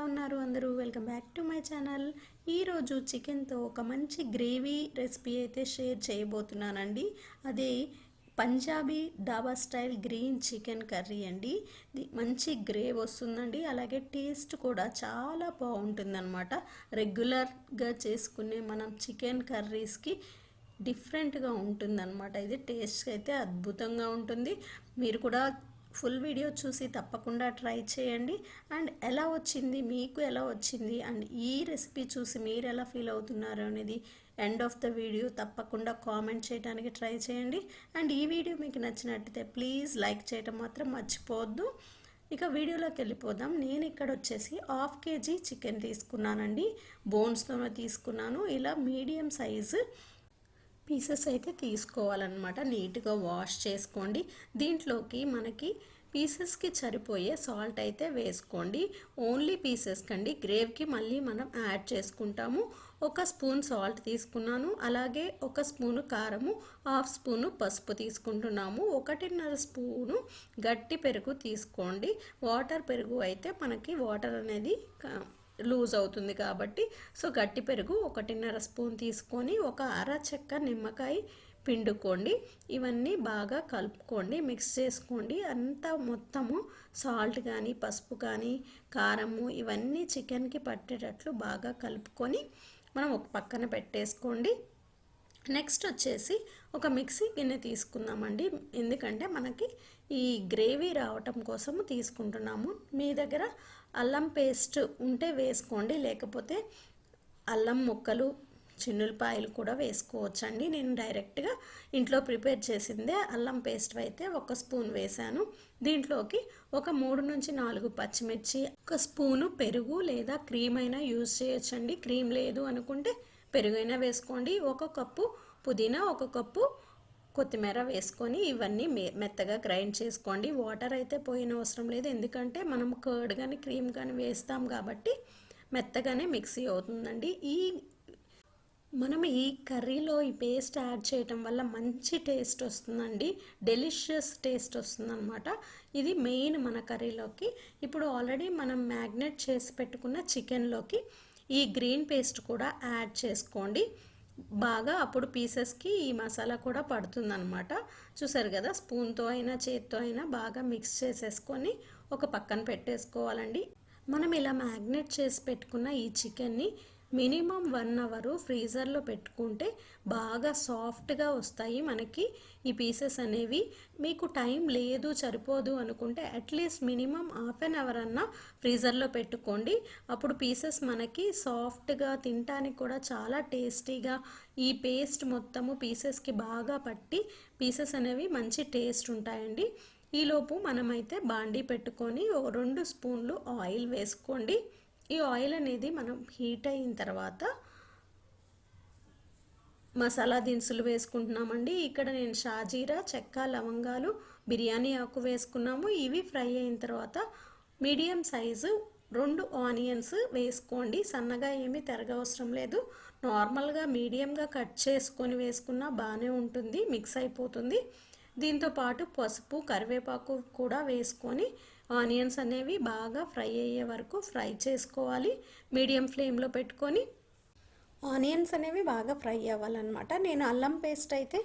ఉన్నారు అందరూ? Welcome back to my channel. ఈరోజు చికెన్తో ఒక మంచి గ్రేవీ రెసిపీ అయితే షేర్ చేయబోతున్నానండి. అదే పంజాబీ డాబా స్టైల్ గ్రీన్ చికెన్ కర్రీ అండి. ఇది మంచి గ్రేవ్ వస్తుందండి, అలాగే టేస్ట్ కూడా చాలా బాగుంటుందన్నమాట. రెగ్యులర్గా చేసుకునే మనం చికెన్ కర్రీస్కి డిఫరెంట్గా ఉంటుందన్నమాట. ఇది టేస్ట్ అయితే అద్భుతంగా ఉంటుంది. మీరు కూడా ఫుల్ వీడియో చూసి తప్పకుండా ట్రై చేయండి. అండ్ ఎలా వచ్చింది, మీకు ఎలా వచ్చింది, అండ్ ఈ రెసిపీ చూసి మీరు ఎలా ఫీల్ అవుతున్నారు అనేది ఎండ్ ఆఫ్ ద వీడియో తప్పకుండా కామెంట్ చేయడానికి ట్రై చేయండి. అండ్ ఈ వీడియో మీకు నచ్చినట్టయితే ప్లీజ్ లైక్ చేయడం మాత్రం మర్చిపోవద్దు. ఇక వీడియోలోకి వెళ్ళిపోదాం. నేను ఇక్కడ వచ్చేసి 1/2 kg చికెన్ తీసుకున్నానండి. బోన్స్తో తీసుకున్నాను. ఇలా మీడియం సైజు పీసెస్ అయితే తీసుకోవాలన్నమాట. నీట్గా వాష్ చేసుకోండి. దీంట్లోకి మనకి పీసెస్కి సరిపోయే సాల్ట్ అయితే వేసుకోండి. ఓన్లీ పీసెస్ కండి, గ్రేవ్కి మళ్ళీ మనం యాడ్ చేసుకుంటాము. 1 స్పూన్ సాల్ట్ తీసుకున్నాను, అలాగే 1 స్పూను కారము, 1/2 స్పూను పసుపు తీసుకుంటున్నాము. 1.5 స్పూను గట్టి పెరుగు తీసుకోండి. వాటర్ పెరుగు అయితే మనకి వాటర్ అనేది లూజ్ అవుతుంది కాబట్టి సో గట్టి పెరుగు 1.5 స్పూన్ తీసుకొని ఒక అర చెక్క నిమ్మకాయ పిండుకోండి. ఇవన్నీ బాగా కలుపుకోండి, మిక్స్ చేసుకోండి. అంతా మొత్తము సాల్ట్ కానీ పసుపు కానీ కారము ఇవన్నీ చికెన్కి పట్టేటట్లు బాగా కలుపుకొని మనం ఒక పక్కన పెట్టేసుకోండి. నెక్స్ట్ వచ్చేసి ఒక మిక్సీ గిన్నె తీసుకుందామండి, ఎందుకంటే మనకి ఈ గ్రేవీ రావటం కోసము తీసుకుంటున్నాము. మీ దగ్గర అల్లం పేస్ట్ ఉంటే వేసుకోండి, లేకపోతే అల్లం ముక్కలు చిన్నులపాయలు కూడా వేసుకోవచ్చండి. నేను డైరెక్ట్గా ఇంట్లో ప్రిపేర్ చేసిందే అల్లం పేస్ట్ అయితే 1 స్పూన్ వేసాను. దీంట్లోకి ఒక 3 నుంచి 4 పచ్చిమిర్చి, 1 స్పూను పెరుగు లేదా క్రీమ్ అయినా యూజ్ చేయొచ్చండి. క్రీమ్ లేదు అనుకుంటే పెరుగైనా వేసుకోండి. 1 కప్పు పుదీనా, 1 కప్పు కొత్తిమీర వేసుకొని ఇవన్నీ మెత్తగా గ్రైండ్ చేసుకోండి. వాటర్ అయితే పోయిన అవసరం లేదు, ఎందుకంటే మనం కర్డ్ కానీ క్రీమ్ కానీ వేస్తాం కాబట్టి మెత్తగానే మిక్సీ అవుతుందండి. మనం ఈ కర్రీలో ఈ పేస్ట్ యాడ్ చేయటం వల్ల మంచి టేస్ట్ వస్తుందండి, డెలిషియస్ టేస్ట్ వస్తుందన్నమాట. ఇది మెయిన్ మన కర్రీలోకి. ఇప్పుడు ఆల్రెడీ మనం మ్యాగ్నేట్ చేసి పెట్టుకున్న చికెన్లోకి ఈ గ్రీన్ పేస్ట్ కూడా యాడ్ చేసుకోండి బాగా. అప్పుడు పీసెస్కి ఈ మసాలా కూడా పడుతుందన్నమాట. చూసారు కదా, స్పూన్తో అయినా చేత్తో అయినా బాగా మిక్స్ చేసేసుకొని ఒక పక్కన పెట్టేసుకోవాలండి. మనం ఇలా మ్యాగ్నేట్ చేసి పెట్టుకున్న ఈ చికెన్ని మినిమం 1 అవర్ ఫ్రీజర్లో పెట్టుకుంటే బాగా సాఫ్ట్గా వస్తాయి మనకి ఈ పీసెస్ అనేవి. మీకు టైం లేదు సరిపోదు అనుకుంటే అట్లీస్ట్ మినిమం 1/2 అవర్ అన్నా ఫ్రీజర్లో పెట్టుకోండి. అప్పుడు పీసెస్ మనకి సాఫ్ట్గా తినడానికి కూడా చాలా టేస్టీగా ఈ పేస్ట్ మొత్తము పీసెస్కి బాగా పట్టి పీసెస్ అనేవి మంచి టేస్ట్ ఉంటాయండి. ఈలోపు మనమైతే బాండీ పెట్టుకొని 2 స్పూన్లు ఆయిల్ వేసుకోండి. ఈ ఆయిల్ అనేది మనం హీట్ అయిన తర్వాత మసాలా దినుసులు వేసుకుంటున్నామండి. ఇక్కడ నేను షాజీరా, చెక్క, లవంగాలు, బిర్యానీ ఆకు వేసుకున్నాము. ఇవి ఫ్రై అయిన తర్వాత మీడియం సైజు 2 ఆనియన్స్ వేసుకోండి. సన్నగా ఏమీ తరగవసరం లేదు, నార్మల్గా మీడియంగా కట్ చేసుకొని వేసుకున్నా బాగానే ఉంటుంది, మిక్స్ అయిపోతుంది. దీంతో పాటు పసుపు, కరివేపాకు కూడా వేసుకొని ఆనియన్స్ అనేవి బాగా ఫ్రై అయ్యే వరకు ఫ్రై చేసుకోవాలి. మీడియం ఫ్లేమ్లో పెట్టుకొని ఆనియన్స్ అనేవి బాగా ఫ్రై అవ్వాలన్నమాట. నేను అల్లం పేస్ట్ అయితే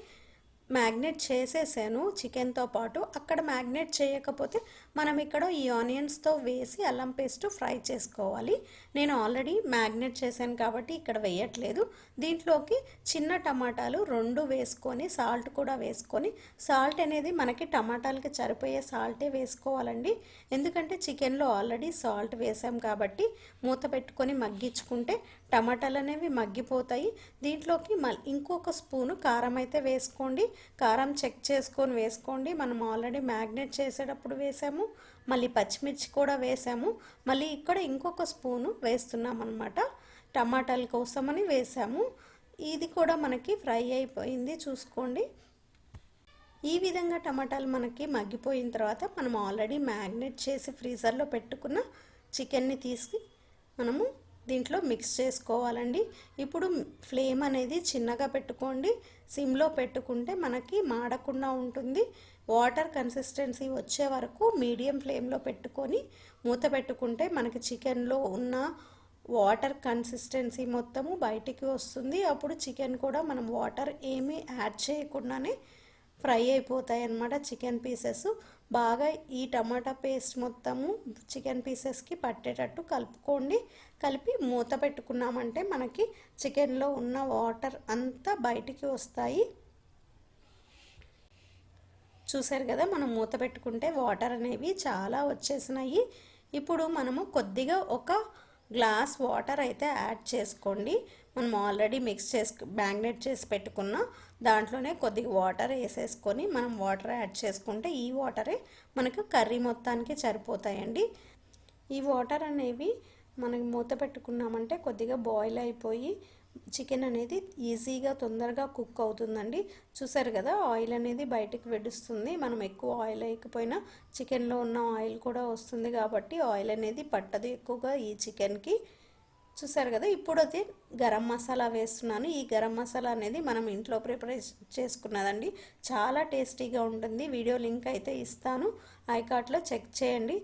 మ్యాగ్నేట్ చేసేసాను చికెన్తో పాటు. అక్కడ మ్యాగ్నేట్ చేయకపోతే మనం ఇక్కడ ఈ ఆనియన్స్తో వేసి అల్లం పేస్ట్ ఫ్రై చేసుకోవాలి. నేను ఆల్రెడీ మ్యాగ్నేట్ చేశాను కాబట్టి ఇక్కడ వేయట్లేదు. దీంట్లోకి చిన్న టమాటాలు 2 వేసుకొని సాల్ట్ కూడా వేసుకొని, సాల్ట్ అనేది మనకి టమాటాలకి సరిపోయే సాల్టే వేసుకోవాలండి, ఎందుకంటే చికెన్లో ఆల్రెడీ సాల్ట్ వేసాం కాబట్టి మూత పెట్టుకొని మగ్గించుకుంటే టమాటాలు అనేవి మగ్గిపోతాయి. దీంట్లోకి ఇంకొక స్పూను కారం అయితే వేసుకోండి. కారం చెక్ చేసుకొని వేసుకోండి. మనం ఆల్రెడీ మ్యాగ్నేట్ చేసేటప్పుడు వేసాము, మళ్ళీ పచ్చిమిర్చి కూడా వేసాము, మళ్ళీ ఇక్కడ ఇంకొక స్పూను వేస్తున్నాం అన్నమాట. టమాటాల కోసమని వేసాము. ఇది కూడా మనకి ఫ్రై అయిపోయింది చూసుకోండి. ఈ విధంగా టమాటాలు మనకి మగ్గిపోయిన తర్వాత మనం ఆల్రెడీ మ్యాగ్నేట్ చేసి ఫ్రీజర్లో పెట్టుకున్న చికెన్ని తీసి మనము దీంట్లో మిక్స్ చేసుకోవాలండి. ఇప్పుడు ఫ్లేమ్ అనేది చిన్నగా పెట్టుకోండి. సిమ్లో పెట్టుకుంటే మనకి మాడకుండా ఉంటుంది. వాటర్ కన్సిస్టెన్సీ వచ్చే వరకు మీడియం ఫ్లేమ్లో పెట్టుకొని మూత పెట్టుకుంటే మనకి చికెన్లో ఉన్న వాటర్ కన్సిస్టెన్సీ మొత్తము బయటికి వస్తుంది. అప్పుడు చికెన్ కూడా మనం వాటర్ ఏమీ యాడ్ చేయకుండానే ఫ్రై అయిపోతాయి అన్నమాట. చికెన్ పీసెస్ బాగా ఈ టమాటా పేస్ట్ మొత్తము చికెన్ పీసెస్కి పట్టేటట్టు కలుపుకోండి. కలిపి మూత పెట్టుకున్నామంటే మనకి చికెన్లో ఉన్న వాటర్ అంతా బయటికి వస్తాయి. చూసారు కదా, మనం మూత పెట్టుకుంటే వాటర్ అనేవి చాలా వచ్చేసినాయి. ఇప్పుడు మనము కొద్దిగా ఒక గ్లాస్ వాటర్ అయితే యాడ్ చేసుకోండి. మనం ఆల్రెడీ మిక్స్ మ్యాగ్నేట్ చేసి పెట్టుకున్న దాంట్లోనే కొద్దిగా వాటర్ వేసేసుకొని మనం వాటర్ యాడ్ చేసుకుంటే ఈ వాటరే మనకు కర్రీ మొత్తానికి సరిపోతాయండి. ఈ వాటర్ అనేవి మనం మూత పెట్టుకున్నామంటే కొద్దిగా బాయిల్ అయిపోయి చికెన్ అనేది ఈజీగా తొందరగా కుక్ అవుతుందండి. చూసారు కదా, ఆయిల్ అనేది బయటికి వెడుస్తుంది. మనం ఎక్కువ ఆయిల్ వేయకపోయినా చికెన్లో ఉన్న ఆయిల్ కూడా వస్తుంది కాబట్టి ఆయిల్ అనేది పట్టదు ఎక్కువగా ఈ చికెన్కి. చూసారు కదా, ఇప్పుడు అది గరం మసాలా వేస్తున్నాను. ఈ గరం మసాలా అనేది మనం ఇంట్లో ప్రిపేర్ చేసుకున్నదండి. చాలా టేస్టీగా ఉంటుంది. వీడియో లింక్ అయితే ఇస్తాను, ఐకార్ట్లో చెక్ చేయండి.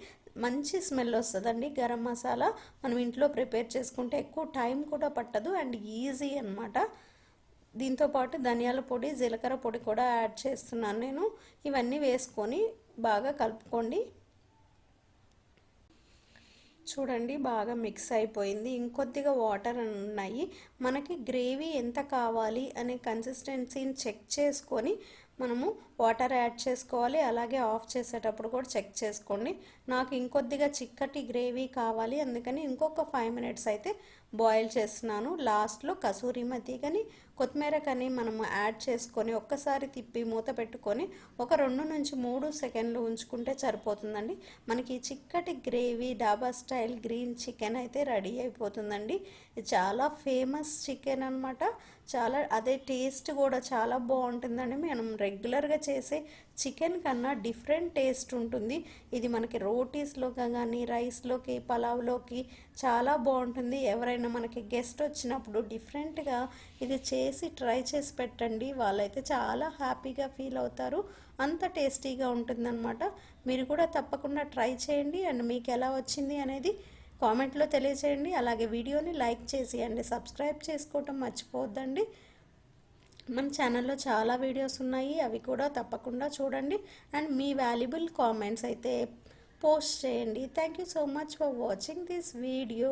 మంచి స్మెల్ వస్తుందండి గరం మసాలా. మనం ఇంట్లో ప్రిపేర్ చేసుకుంటే ఎక్కువ టైం కూడా పట్టదు అండ్ ఈజీ అన్నమాట. దీంతోపాటు ధనియాల పొడి, జీలకర్ర పొడి కూడా యాడ్ చేస్తున్నాను నేను. ఇవన్నీ వేసుకొని బాగా కలుపుకోండి. చూడండి, బాగా మిక్స్ అయిపోయింది. ఇంకొద్దిగా వాటర్ ఉన్నాయి. మనకి గ్రేవీ ఎంత కావాలి అనే కన్సిస్టెన్సీని చెక్ చేసుకొని మనము వాటర్ యాడ్ చేసుకోవాలి. అలాగే ఆఫ్ చేసేటప్పుడు కూడా చెక్ చేసుకోండి. నాకు ఇంకొద్దిగా చిక్కటి గ్రేవీ కావాలి, అందుకని ఇంకొక 5 మినిట్స్ అయితే బాయిల్ చేస్తున్నాను. లాస్ట్లో కసూరి మెథి కానీ కొత్తిమీర కానీ మనం యాడ్ చేసుకొని ఒక్కసారి తిప్పి మూత పెట్టుకొని ఒక 2 నుంచి 3 సెకండ్లు ఉంచుకుంటే సరిపోతుందండి. మనకి చిక్కటి గ్రేవీ డాబా స్టైల్ గ్రీన్ చికెన్ అయితే రెడీ అయిపోతుందండి. ఇది చాలా ఫేమస్ చికెన్ అనమాట. చాలా అదే టేస్ట్ కూడా చాలా బాగుంటుందండి. మనం రెగ్యులర్గా చేసే చికెన్ కన్నా డిఫరెంట్ టేస్ట్ ఉంటుంది. ఇది మనకి రోటీస్లోకి కానీ రైస్లోకి పలావ్లోకి చాలా బాగుంటుంది. ఎవరైనా మనకి గెస్ట్ వచ్చినప్పుడు డిఫరెంట్గా ఇది చేసి ట్రై చేసి పెట్టండి, వాళ్ళైతే చాలా హ్యాపీగా ఫీల్ అవుతారు. అంత టేస్టీగా ఉంటుందన్నమాట. మీరు కూడా తప్పకుండా ట్రై చేయండి అండ్ మీకు ఎలా వచ్చింది అనేది కామెంట్లో తెలియచేయండి. అలాగే వీడియోని లైక్ చేసి అండ్ సబ్స్క్రైబ్ చేసుకోవటం మర్చిపోవద్దండి. మన ఛానల్లో చాలా వీడియోస్ ఉన్నాయి, అవి కూడా తప్పకుండా చూడండి అండ్ మీ వాల్యుబుల్ కామెంట్స్ అయితే పోస్ట్ చేయండి. Thank you so much for watching this video.